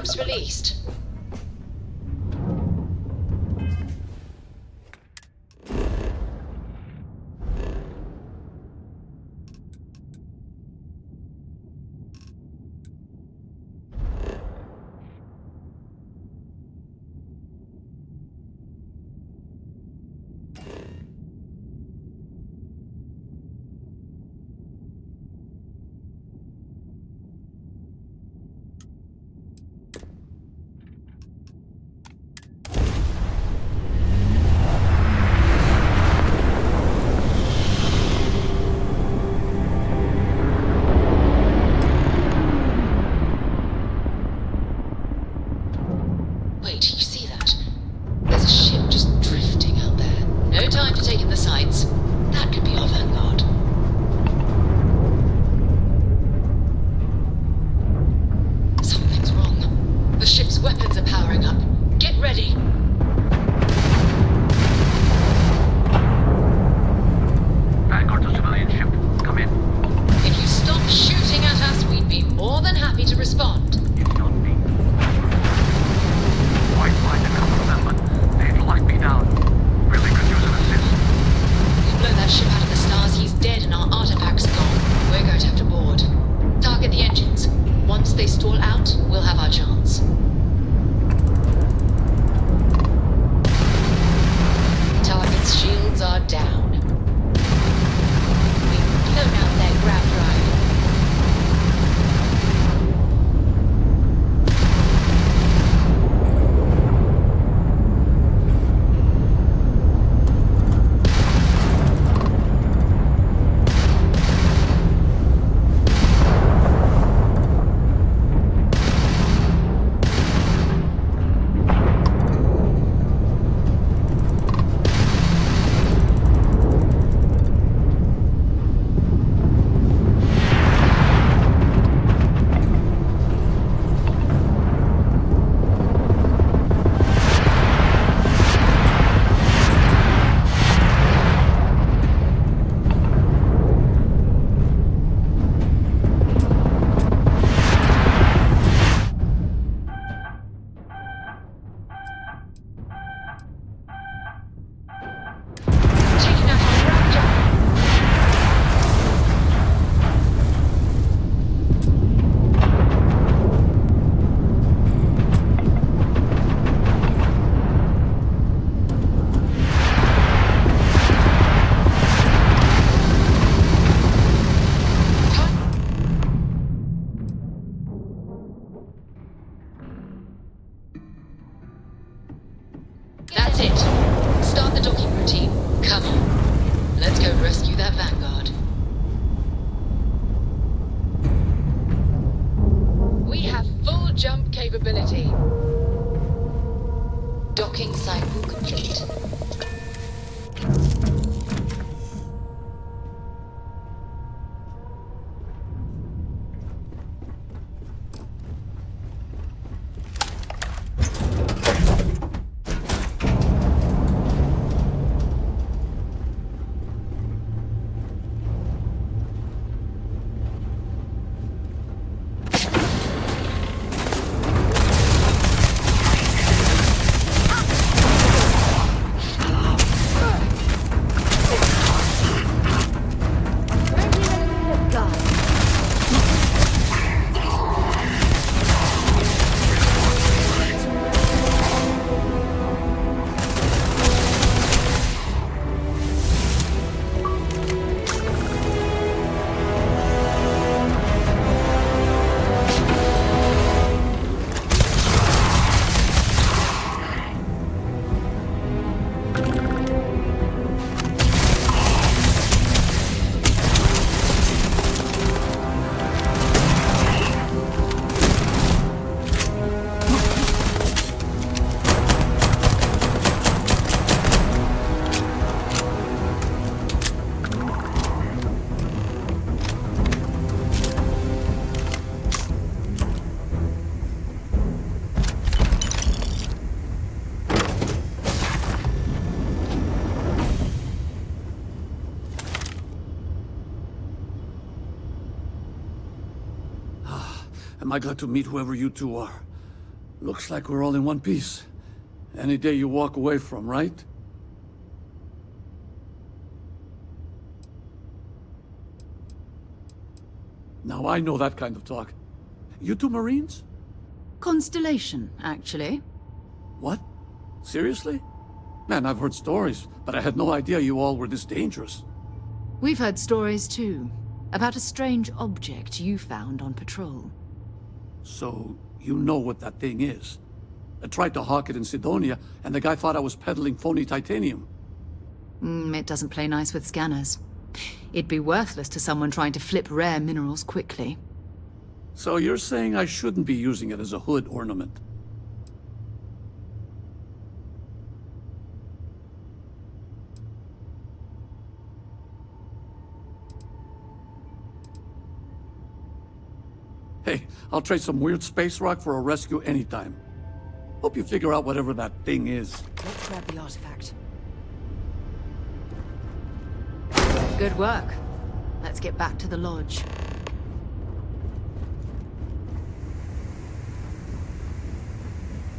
ships released. Wait, you see that? There's a ship just drifting out there. No time to take in the sights. That could be our vanguard. Something's wrong. The ship's weapons are powering up. Get ready. Vanguard's a civilian ship. Come in. If you stop shooting at us, we'd be more than happy to respond. It's not me. Might find a couple of them, but they've locked me down. Really could use an assist. We blow that ship out of the stars, he's dead and our artifact's gone. We're going to have to board. Target the engines. Once they stall out, we'll have our chance. Target's shields are down. We've blown out their grav drive. That's it. Start the docking routine. Come on. Let's go rescue that Vanguard. We have full jump capability. Docking cycle complete. Am I glad to meet whoever you two are? Looks like we're all in one piece. Any day you walk away from, right? Now I know that kind of talk. You two Marines? Constellation, actually. What? Seriously? Man, I've heard stories, but I had no idea you all were this dangerous. We've heard stories too, about a strange object you found on patrol. So, you know what that thing is? I tried to hawk it in Sidonia, and the guy thought I was peddling phony titanium. It doesn't play nice with scanners. It'd be worthless to someone trying to flip rare minerals quickly. So you're saying I shouldn't be using it as a hood ornament? Hey, I'll trade some weird space rock for a rescue anytime. Hope you figure out whatever that thing is. Let's grab the artifact. Good work. Let's get back to the lodge.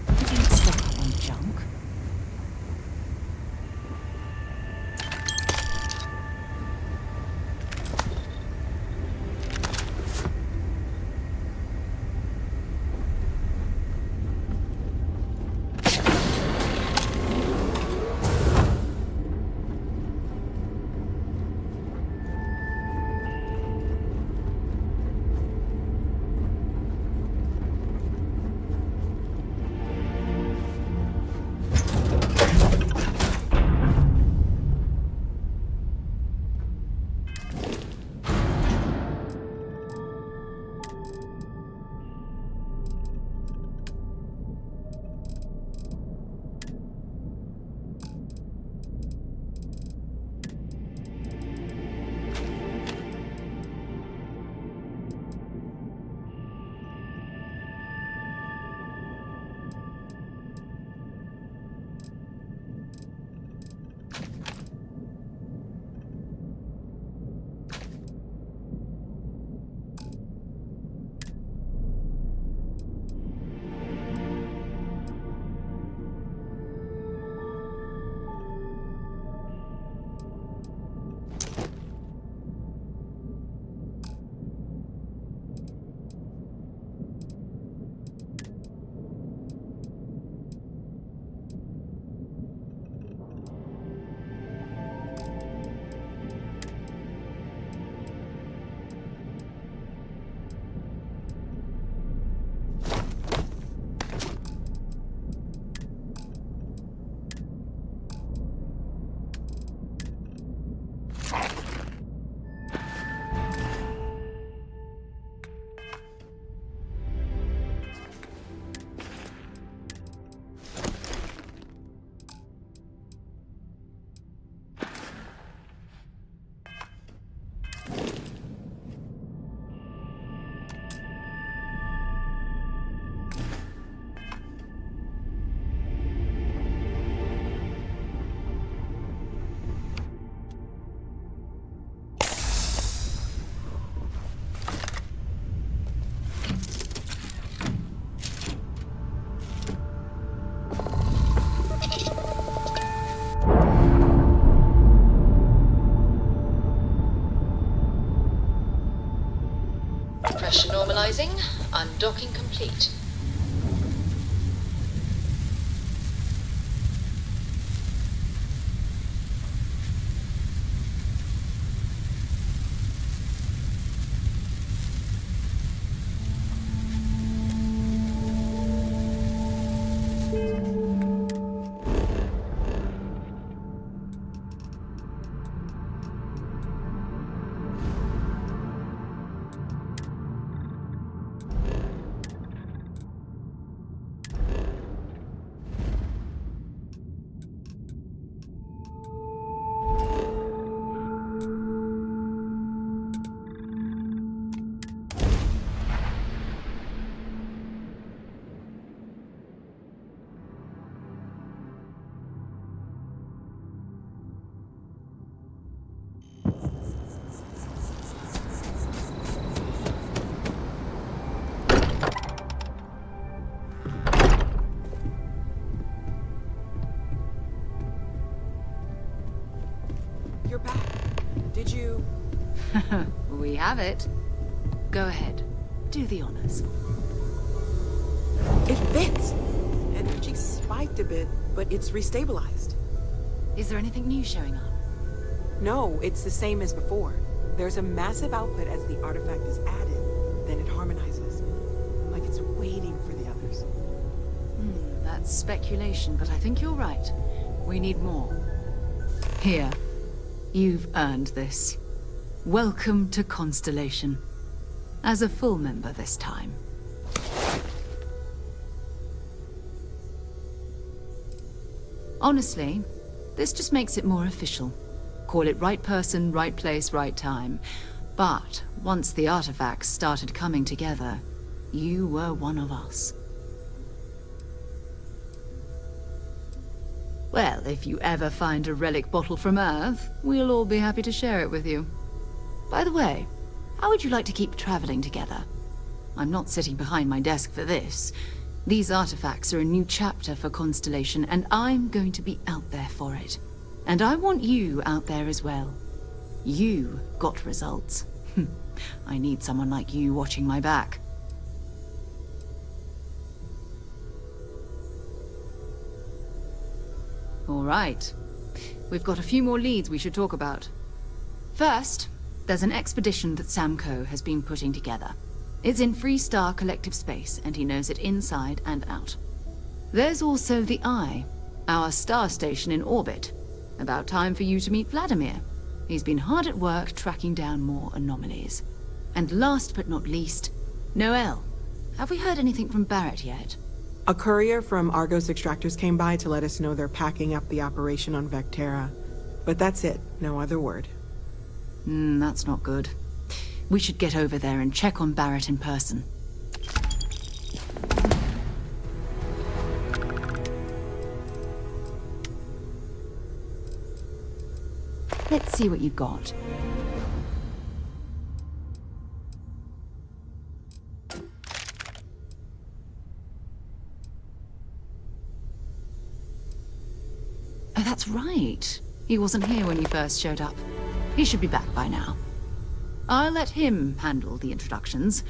Did you stock up on junk? Pressure normalizing. Undocking complete. you... We have it. Go ahead. Do the honors. It fits! Energy spiked a bit, but it's restabilized. Is there anything new showing up? No, it's the same as before. There's a massive output as the artifact is added, then it harmonizes. Like it's waiting for the others. That's speculation, but I think you're right. We need more. Here. You've earned this. Welcome to Constellation. As a full member this time. Honestly, this just makes it more official. Call it right person, right place, right time. But once the artifacts started coming together, you were one of us. Well, if you ever find a relic bottle from Earth, we'll all be happy to share it with you. By the way, how would you like to keep traveling together? I'm not sitting behind my desk for this. These artifacts are a new chapter for Constellation, and I'm going to be out there for it. And I want you out there as well. You got results. I need someone like you watching my back. All right. We've got a few more leads we should talk about. First, there's an expedition that Samco has been putting together. It's in Freestar Collective Space, and he knows it inside and out. There's also the Eye, our star station in orbit. About time for you to meet Vladimir. He's been hard at work tracking down more anomalies. And last but not least, Noel. Have we heard anything from Barrett yet? A courier from Argos Extractors came by to let us know they're packing up the operation on Vectera. But that's it, no other word. That's not good. We should get over there and check on Barrett in person. Let's see what you've got. Oh, that's right. He wasn't here when you first showed up. He should be back by now. I'll let him handle the introductions.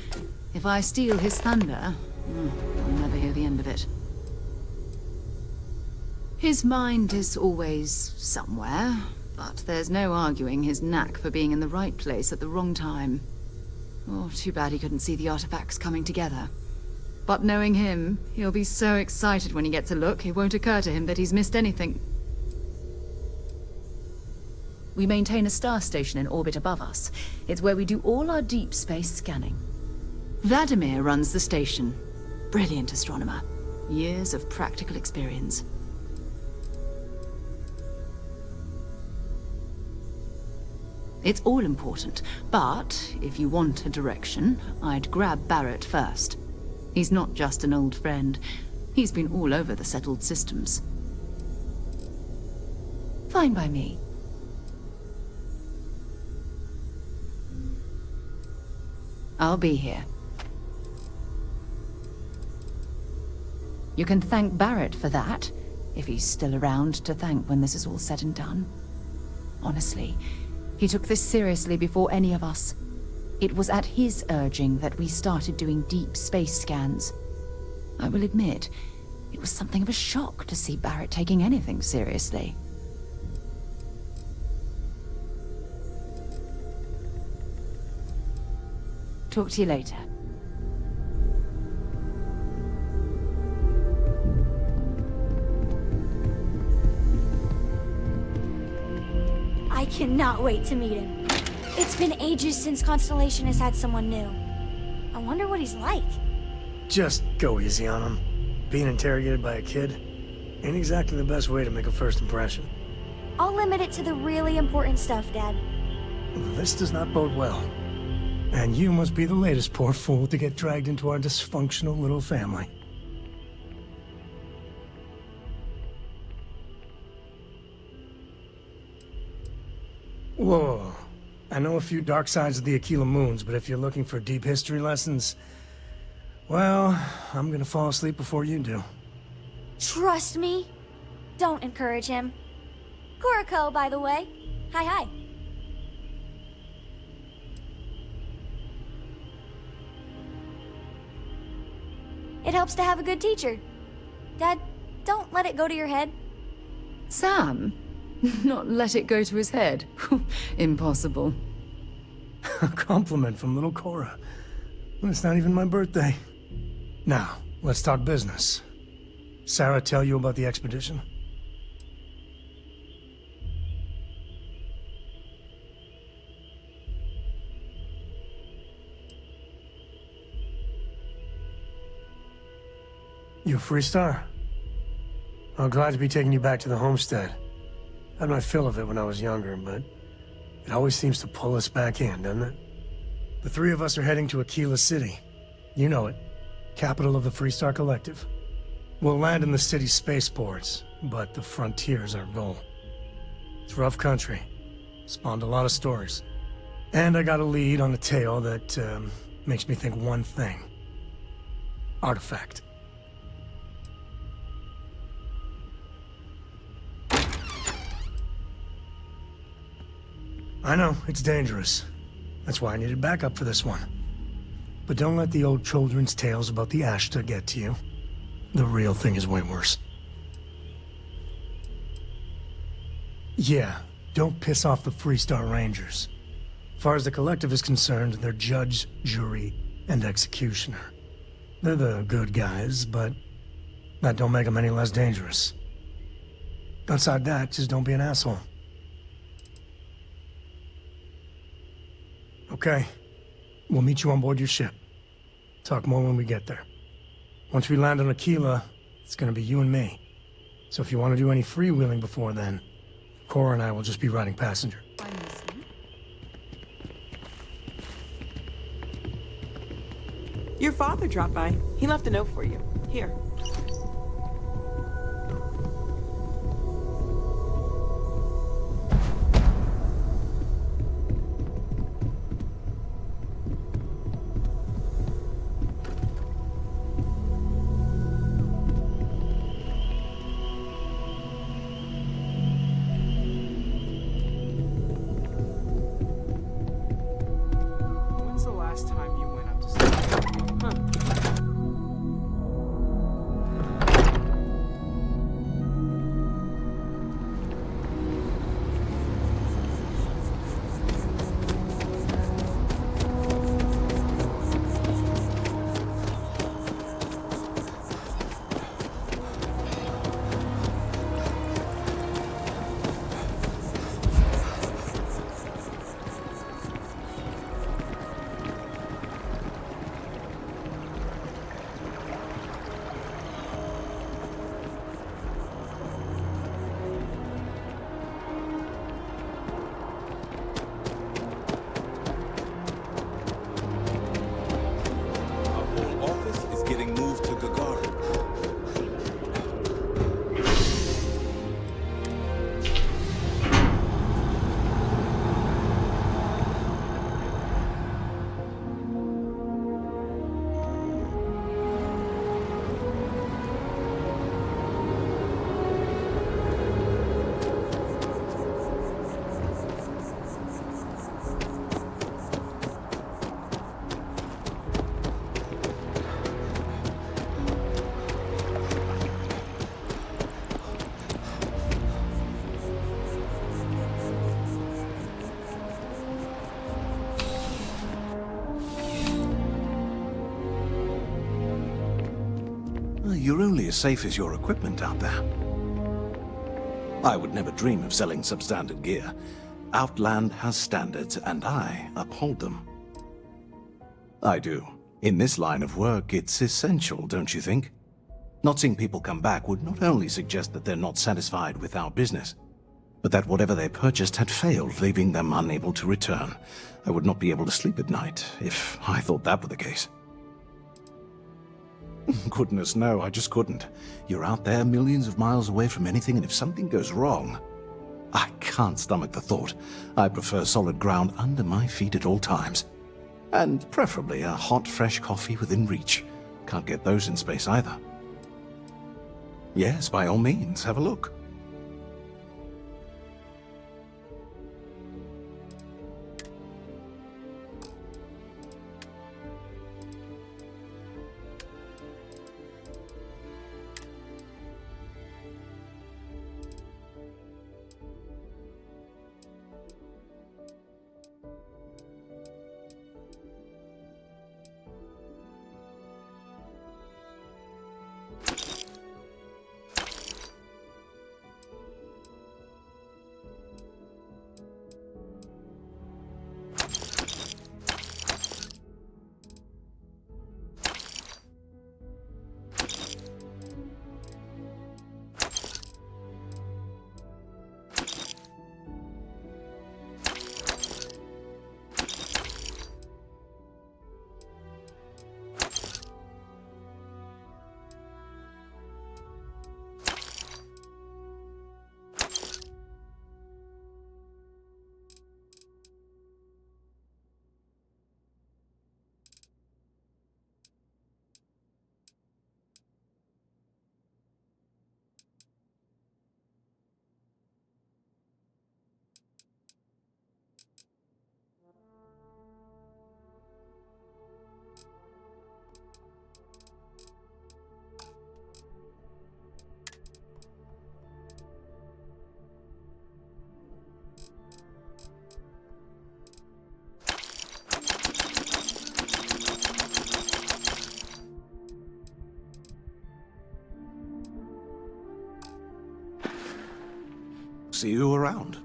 If I steal his thunder, I'll never hear the end of it. His mind is always somewhere, but there's no arguing his knack for being in the right place at the wrong time. Oh, too bad he couldn't see the artifacts coming together. But knowing him, he'll be so excited when he gets a look, it won't occur to him that he's missed anything. We maintain a star station in orbit above us. It's where we do all our deep space scanning. Vladimir runs the station. Brilliant astronomer. Years of practical experience. It's all important, but if you want a direction, I'd grab Barrett first. He's not just an old friend. He's been all over the settled systems. Fine by me. I'll be here. You can thank Barrett for that, if he's still around to thank when this is all said and done. Honestly, he took this seriously before any of us. It was at his urging that we started doing deep space scans. I will admit, it was something of a shock to see Barrett taking anything seriously. Talk to you later. I cannot wait to meet him. It's been ages since Constellation has had someone new. I wonder what he's like. Just go easy on him. Being interrogated by a kid ain't exactly the best way to make a first impression. I'll limit it to the really important stuff, Dad. This does not bode well. And you must be the latest poor fool to get dragged into our dysfunctional little family. Whoa. I know a few dark sides of the Aquila Moons, but if you're looking for deep history lessons, well, I'm gonna fall asleep before you do. Trust me. Don't encourage him. Kuriko, by the way. Hi. It helps to have a good teacher. Dad, don't let it go to your head. Sam? Not let it go to his head? Impossible. A compliment from little Cora. Well, it's not even my birthday. Now, let's talk business. Sarah tell you about the expedition? You a Freestar? I'm glad to be taking you back to the homestead. Had my fill of it when I was younger, but it always seems to pull us back in, doesn't it? The three of us are heading to Aquila City. You know it. Capital of the Freestar Collective. We'll land in the city's spaceports, but the frontier's our goal. It's rough country. Spawned a lot of stories. And I got a lead on a tale that makes me think one thing. Artifact. I know, it's dangerous. That's why I needed backup for this one. But don't let the old children's tales about the Ashta get to you. The real thing is way worse. Yeah, don't piss off the Freestar Rangers. As far as the Collective is concerned, they're judge, jury, and executioner. They're the good guys, but that don't make them any less dangerous. Outside that, just don't be an asshole. Okay. We'll meet you on board your ship. Talk more when we get there. Once we land on Aquila, it's gonna be you and me. So if you want to do any freewheeling before then, Cora and I will just be riding passenger. I'm listening. Your father dropped by. He left a note for you. Here. When's the last time you went up to sleep? Huh. Our whole office is getting moved to Gagarin. You're only as safe as your equipment out there. I would never dream of selling substandard gear. Outland has standards, and I uphold them. I do. In this line of work, it's essential, don't you think? Not seeing people come back would not only suggest that they're not satisfied with our business, but that whatever they purchased had failed, leaving them unable to return. I would not be able to sleep at night if I thought that were the case. Goodness, no, I just couldn't. You're out there millions of miles away from anything, and if something goes wrong, I can't stomach the thought. I prefer solid ground under my feet at all times. And preferably a hot, fresh coffee within reach. Can't get those in space either. Yes, by all means, have a look. see you around.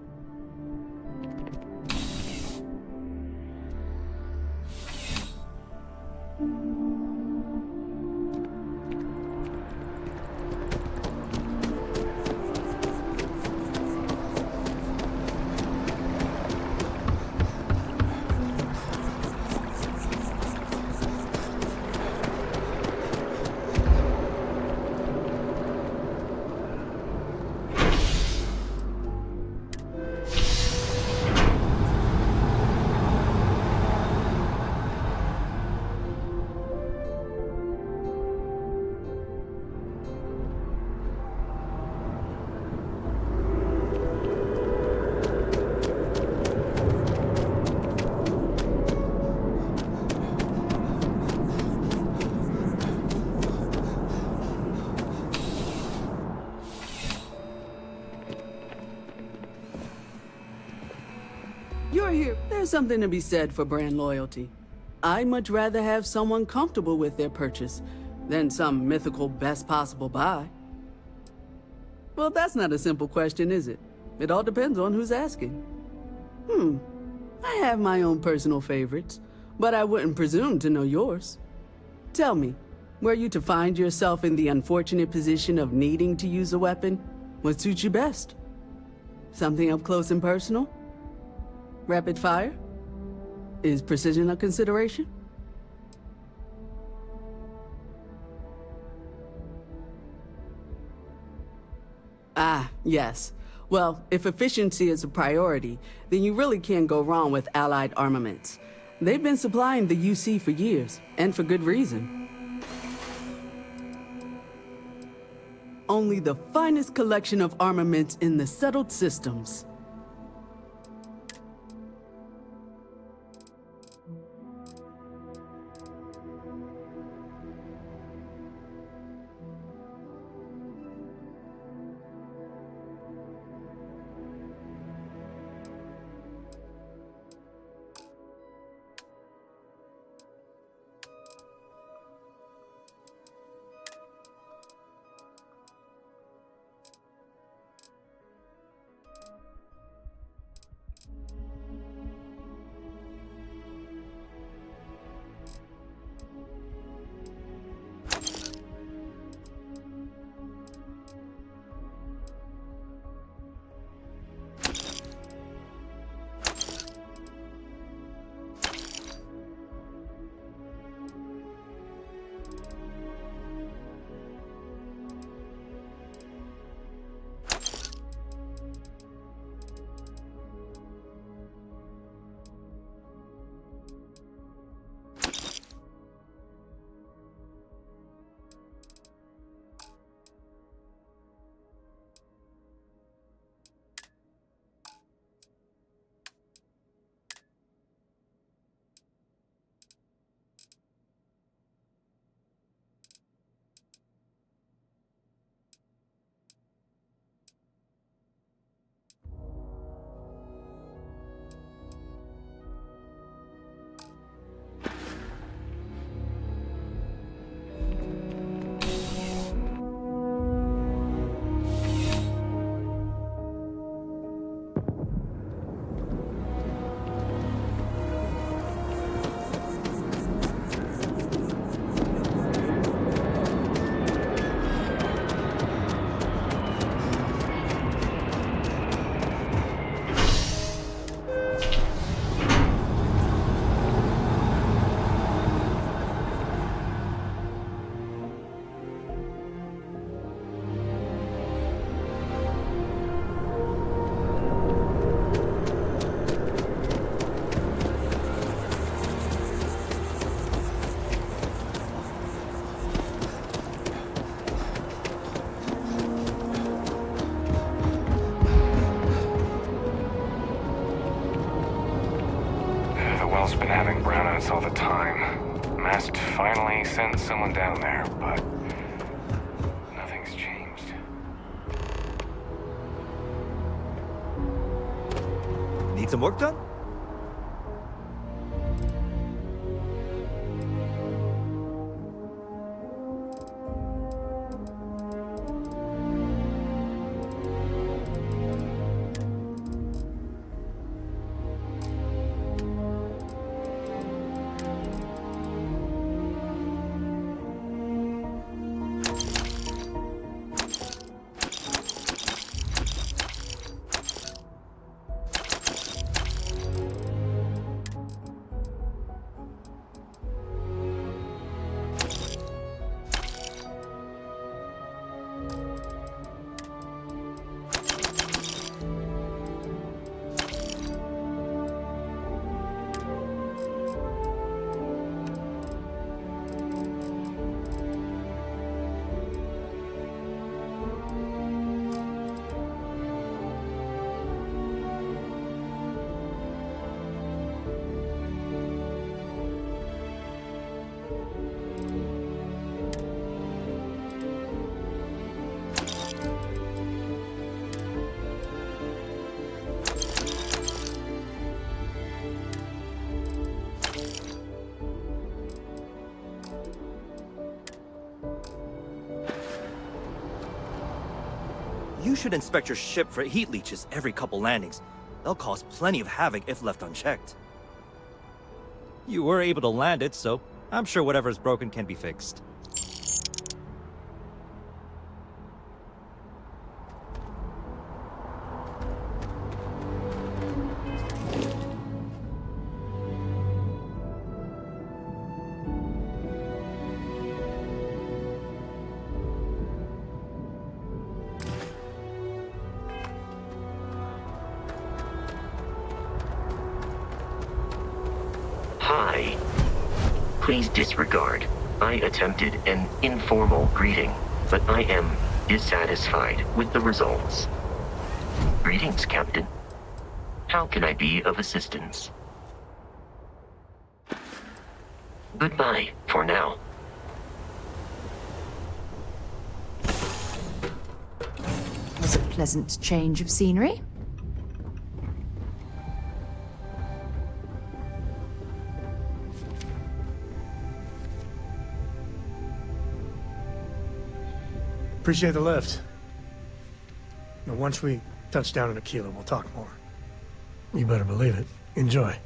You're here. There's something to be said for brand loyalty. I'd much rather have someone comfortable with their purchase than some mythical best possible buy. Well, that's not a simple question, is it? It all depends on who's asking. I have my own personal favorites, but I wouldn't presume to know yours. Tell me, were you to find yourself in the unfortunate position of needing to use a weapon, what suits you best? Something up close and personal? Rapid fire? Is precision a consideration? Ah, yes. Well, if efficiency is a priority, then you really can't go wrong with Allied armaments. They've been supplying the UC for years, and for good reason. Only the finest collection of armaments in the settled systems. Bell's been having brownouts all the time. Mast finally sent someone down there, but nothing's changed. Need some work done? You should inspect your ship for heat leeches every couple landings. They'll cause plenty of havoc if left unchecked. You were able to land it, so I'm sure whatever's broken can be fixed. Hi. Please disregard. I attempted an informal greeting, but I am dissatisfied with the results. Greetings, Captain. How can I be of assistance? Goodbye, for now. Was a pleasant change of scenery. Appreciate the lift. Now, once we touch down in Aquila, we'll talk more. You better believe it. Enjoy.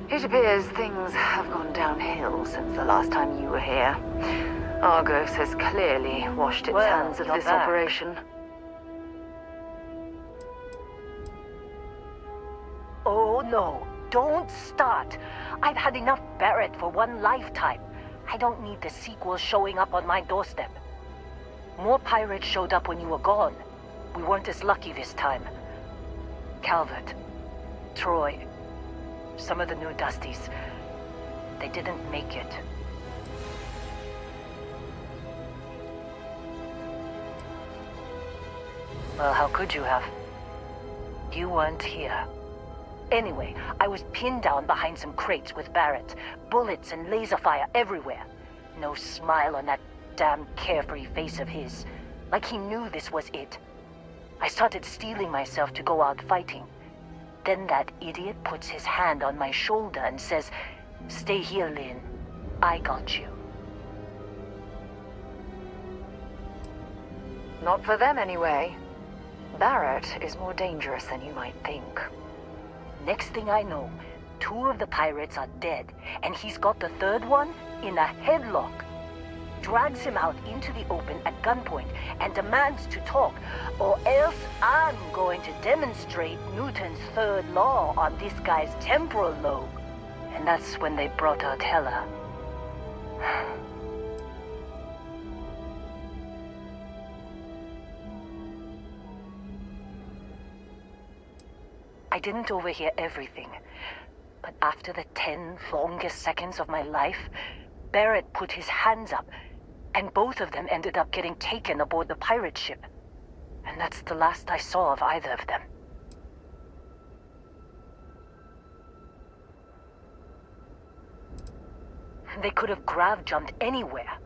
It appears things have gone downhill since the last time you were here. Argos has clearly washed its hands of this operation. Oh no, don't start. I've had enough Barrett for one lifetime. I don't need the sequel showing up on my doorstep. More pirates showed up when you were gone. We weren't as lucky this time. Calvert, Troy, some of the new Dusties, they didn't make it. Well, how could you have? You weren't here. Anyway, I was pinned down behind some crates with Barrett. Bullets and laser fire everywhere. No smile on that damn carefree face of his. Like he knew this was it. I started steeling myself to go out fighting. Then that idiot puts his hand on my shoulder and says, "Stay here, Lynn. I got you." Not for them, anyway. Barrett is more dangerous than you might think. Next thing I know, 2 of the pirates are dead, and he's got the 3rd one in a headlock. Drags him out into the open at gunpoint and demands to talk, or else I'm going to demonstrate Newton's 3rd law on this guy's temporal lobe. And that's when they brought out Hela. I didn't overhear everything, but after the 10 longest seconds of my life, Barrett put his hands up, and both of them ended up getting taken aboard the pirate ship. And that's the last I saw of either of them. They could have grav-jumped anywhere.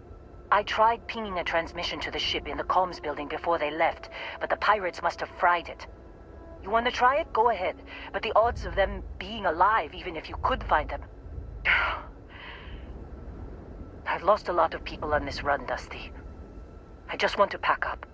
I tried pinging a transmission to the ship in the comms building before they left, but the pirates must have fried it. You want to try it? Go ahead. But the odds of them being alive, even if you could find them... I've lost a lot of people on this run, Dusty. I just want to pack up.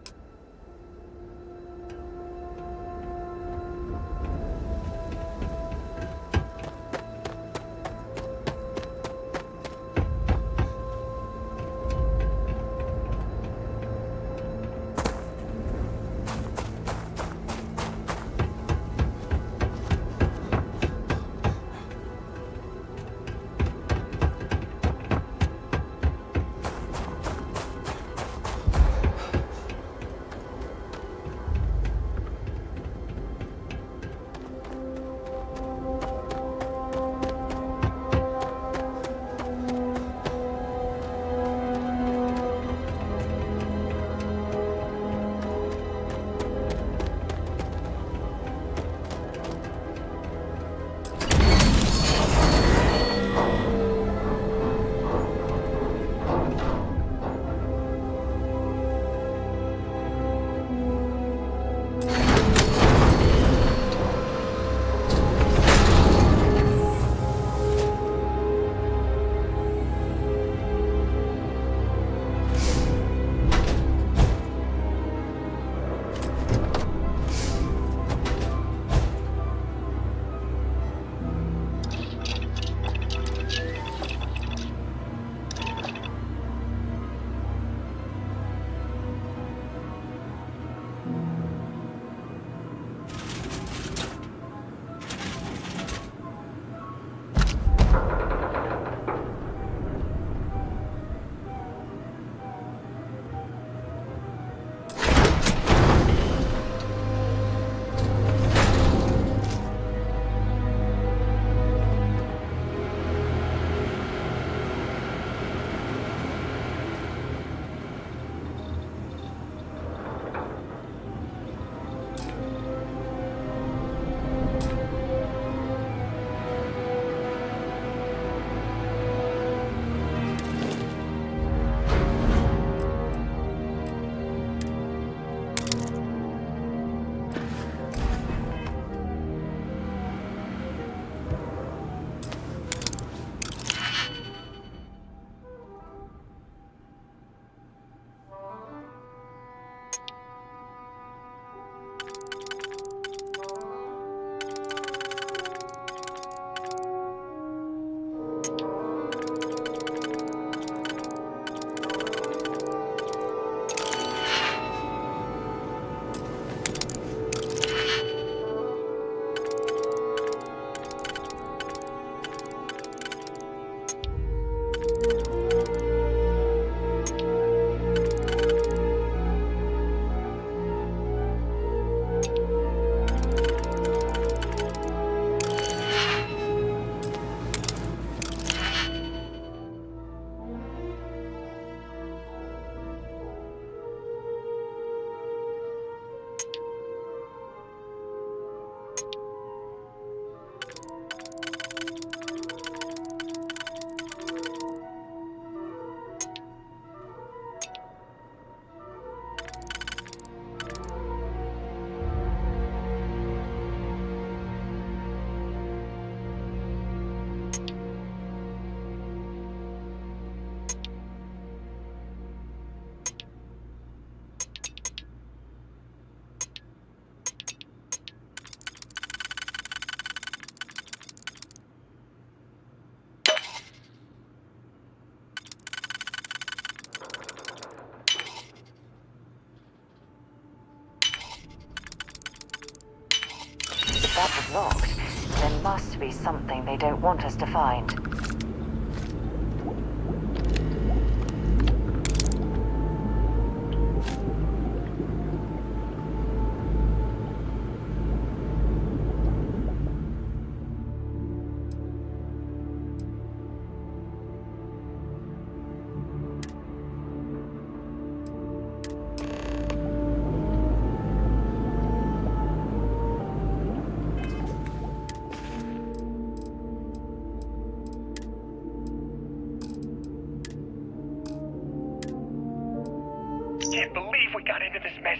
That was locked. There must be something they don't want us to find. we got into this mess?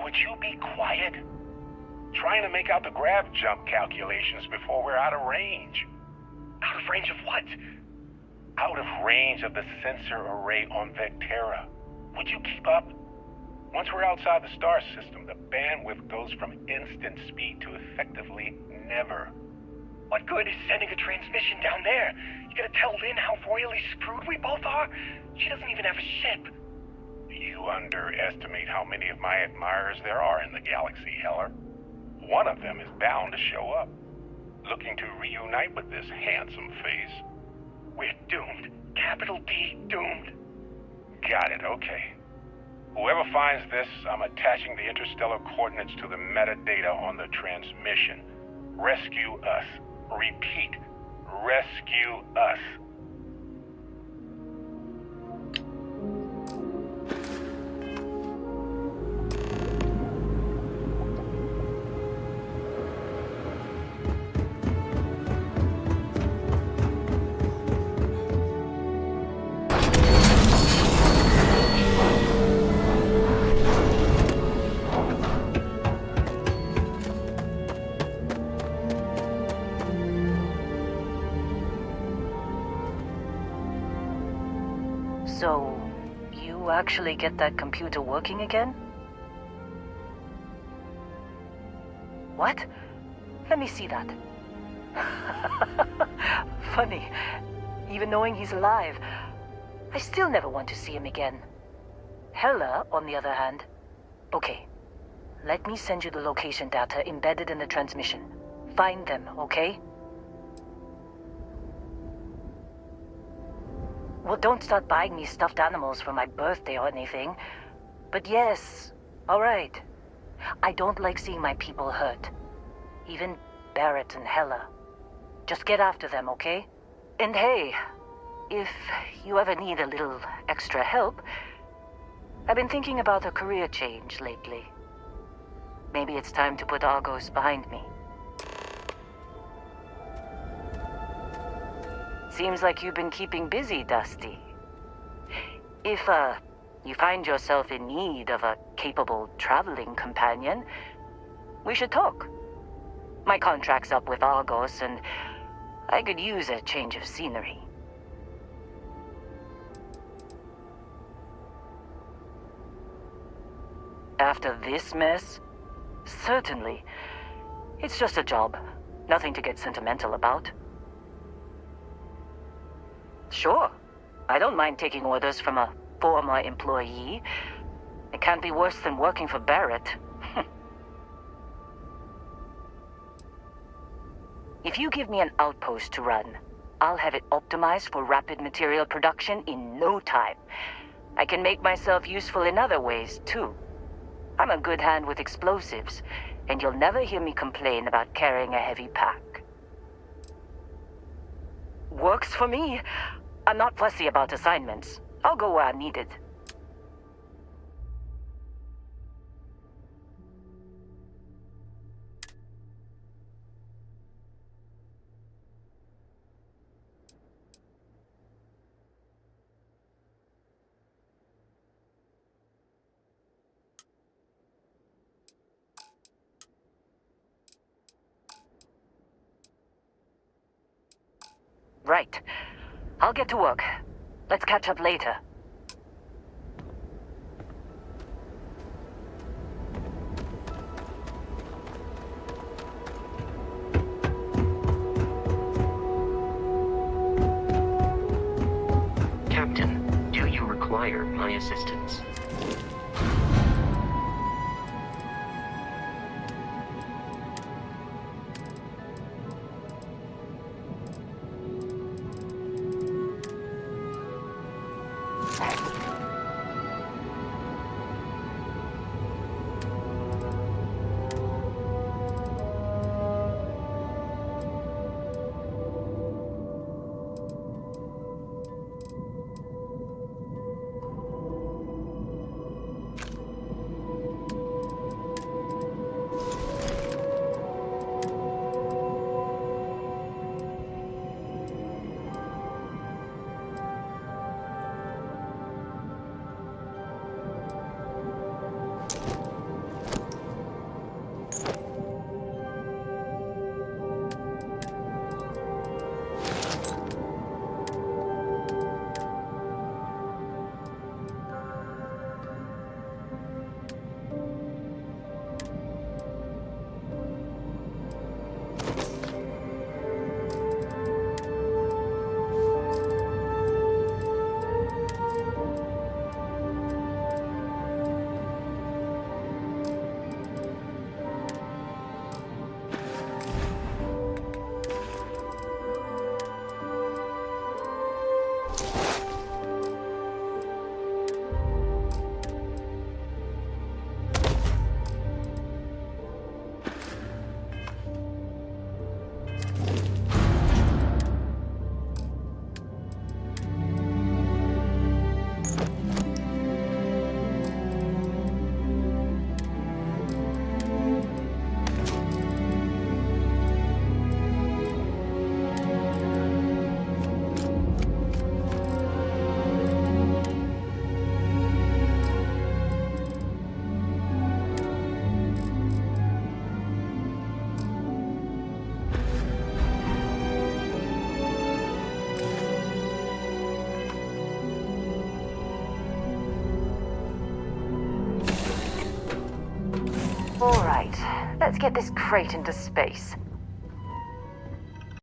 Would you be quiet? Trying to make out the grav jump calculations before we're out of range. Out of range of what? Out of range of the sensor array on Vectera. Would you keep up? Once we're outside the star system, the bandwidth goes from instant speed to effectively never. What good is sending a transmission down there? You gonna tell Lynn how royally screwed we both are? She doesn't even have a ship. You underestimate how many of my admirers there are in the galaxy, Heller. One of them is bound to show up, looking to reunite with this handsome face. We're doomed. Capital D, doomed. Got it, okay. Whoever finds this, I'm attaching the interstellar coordinates to the metadata on the transmission. Rescue us. Repeat, rescue us. So, you actually get that computer working again? What? Let me see that. Funny. Even knowing he's alive, I still never want to see him again. Hella, on the other hand. Okay. Let me send you the location data embedded in the transmission. Find them, okay? Well, don't start buying me stuffed animals for my birthday or anything. But yes, all right. I don't like seeing my people hurt. Even Barrett and Hella. Just get after them, okay? And hey, if you ever need a little extra help, I've been thinking about a career change lately. Maybe it's time to put Argos behind me. Seems like you've been keeping busy, Dusty. If, you find yourself in need of a capable traveling companion, we should talk. My contract's up with Argos, and I could use a change of scenery. After this mess? Certainly. It's just a job. Nothing to get sentimental about. Sure. I don't mind taking orders from a former employee. It can't be worse than working for Barrett. If you give me an outpost to run, I'll have it optimized for rapid material production in no time. I can make myself useful in other ways, too. I'm a good hand with explosives, and you'll never hear me complain about carrying a heavy pack. Works for me. I'm not fussy about assignments. I'll go where I'm needed. Right. I'll get to work. Let's catch up later. Captain, do you require my assistance? All right, let's get this crate into space.